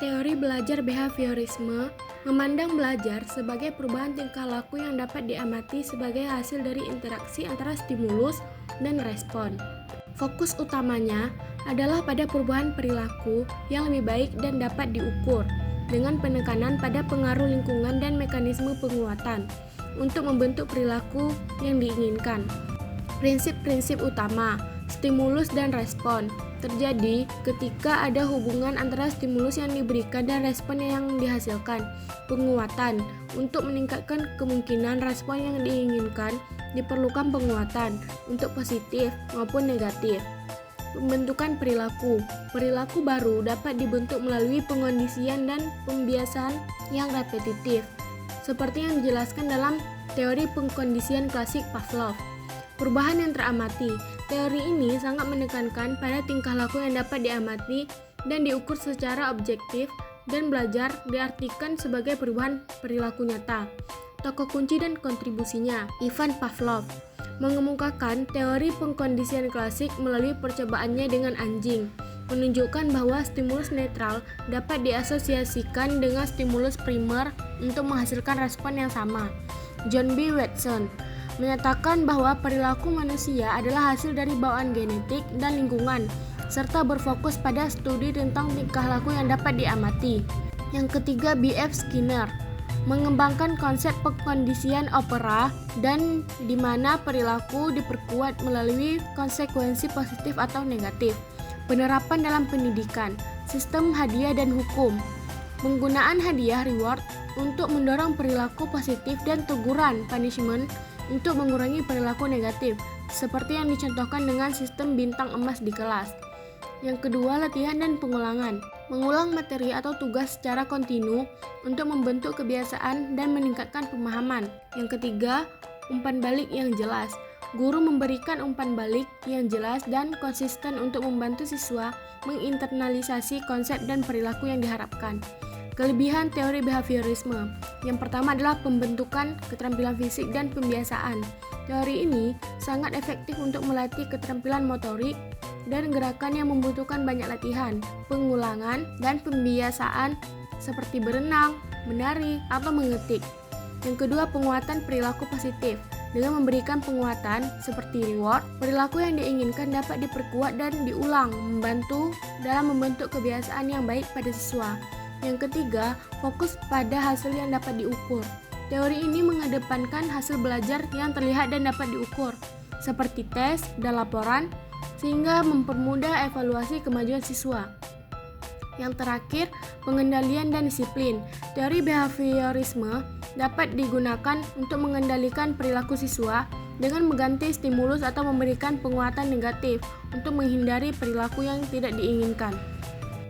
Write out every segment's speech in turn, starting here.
Teori belajar behaviorisme memandang belajar sebagai perubahan tingkah laku yang dapat diamati sebagai hasil dari interaksi antara stimulus dan respon. Fokus utamanya adalah pada perubahan perilaku yang lebih baik dan dapat diukur, dengan penekanan pada pengaruh lingkungan dan mekanisme penguatan untuk membentuk perilaku yang diinginkan. Prinsip-prinsip utama stimulus dan respon terjadi ketika ada hubungan antara stimulus yang diberikan dan respon yang dihasilkan. Penguatan untuk meningkatkan kemungkinan respon yang diinginkan diperlukan penguatan untuk positif maupun negatif. Pembentukan perilaku. Perilaku baru dapat dibentuk melalui pengondisian dan pembiasaan yang repetitif, seperti yang dijelaskan dalam teori pengkondisian klasik Pavlov. Perubahan yang teramati. Teori ini sangat menekankan pada tingkah laku yang dapat diamati dan diukur secara objektif, dan belajar diartikan sebagai perubahan perilaku nyata. Tokoh kunci dan kontribusinya. Ivan Pavlov mengemukakan teori pengkondisian klasik melalui percobaannya dengan anjing, menunjukkan bahwa stimulus netral dapat diasosiasikan dengan stimulus primer untuk menghasilkan respon yang sama. John B. Watson menyatakan bahwa perilaku manusia adalah hasil dari bawaan genetik dan lingkungan, serta berfokus pada studi tentang tingkah laku yang dapat diamati. Yang ketiga, B.F. Skinner mengembangkan konsep pengkondisian opera dan di mana perilaku diperkuat melalui konsekuensi positif atau negatif. Penerapan dalam pendidikan, sistem hadiah dan hukum. Penggunaan hadiah reward untuk mendorong perilaku positif dan teguran punishment untuk mengurangi perilaku negatif, seperti yang dicontohkan dengan sistem bintang emas di kelas. Yang kedua, latihan dan pengulangan. Mengulang materi atau tugas secara kontinu untuk membentuk kebiasaan dan meningkatkan pemahaman. Yang ketiga, umpan balik yang jelas. Guru memberikan umpan balik yang jelas dan konsisten untuk membantu siswa menginternalisasi konsep dan perilaku yang diharapkan. Kelebihan teori behaviorisme. Yang pertama adalah pembentukan keterampilan fisik dan pembiasaan. Teori ini sangat efektif untuk melatih keterampilan motorik dan gerakan yang membutuhkan banyak latihan, pengulangan, dan pembiasaan seperti berenang, menari, atau mengetik. Yang kedua, penguatan perilaku positif. Dengan memberikan penguatan seperti reward, perilaku yang diinginkan dapat diperkuat dan diulang, membantu dalam membentuk kebiasaan yang baik pada siswa. Yang ketiga, fokus pada hasil yang dapat diukur. Teori ini mengedepankan hasil belajar yang terlihat dan dapat diukur, seperti tes dan laporan, sehingga mempermudah evaluasi kemajuan siswa. Yang terakhir, pengendalian dan disiplin. Teori behaviorisme dapat digunakan untuk mengendalikan perilaku siswa dengan mengganti stimulus atau memberikan penguatan negatif untuk menghindari perilaku yang tidak diinginkan.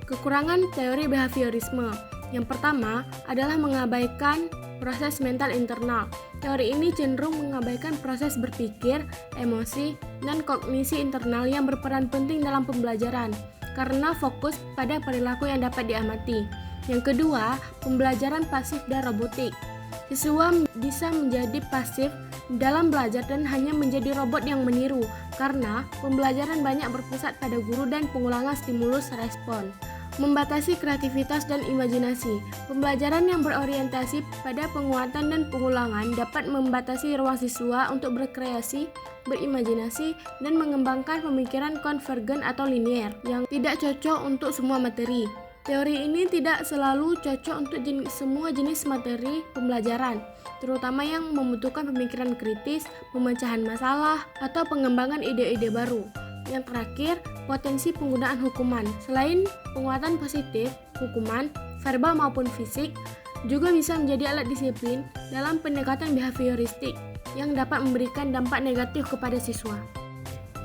Kekurangan teori behaviorisme. Yang pertama adalah mengabaikan proses mental internal. Teori ini cenderung mengabaikan proses berpikir, emosi, dan kognisi internal yang berperan penting dalam pembelajaran karena fokus pada perilaku yang dapat diamati. Yang kedua, pembelajaran pasif dan robotik. Siswa bisa menjadi pasif dalam belajar dan hanya menjadi robot yang meniru karena pembelajaran banyak berpusat pada guru dan pengulangan stimulus respon. Membatasi kreativitas dan imajinasi. Pembelajaran yang berorientasi pada penguatan dan pengulangan dapat membatasi ruang siswa untuk berkreasi, berimajinasi, dan mengembangkan pemikiran konvergen atau linier yang tidak cocok untuk semua materi. Teori ini tidak selalu cocok untuk semua jenis materi pembelajaran, terutama yang membutuhkan pemikiran kritis, pemecahan masalah, atau pengembangan ide-ide baru. Yang terakhir, potensi penggunaan hukuman. Selain penguatan positif, hukuman, verbal maupun fisik, juga bisa menjadi alat disiplin dalam pendekatan behavioristik yang dapat memberikan dampak negatif kepada siswa.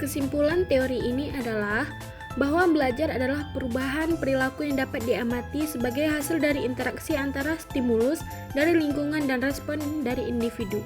Kesimpulan teori ini adalah bahwa belajar adalah perubahan perilaku yang dapat diamati sebagai hasil dari interaksi antara stimulus dari lingkungan dan respon dari individu.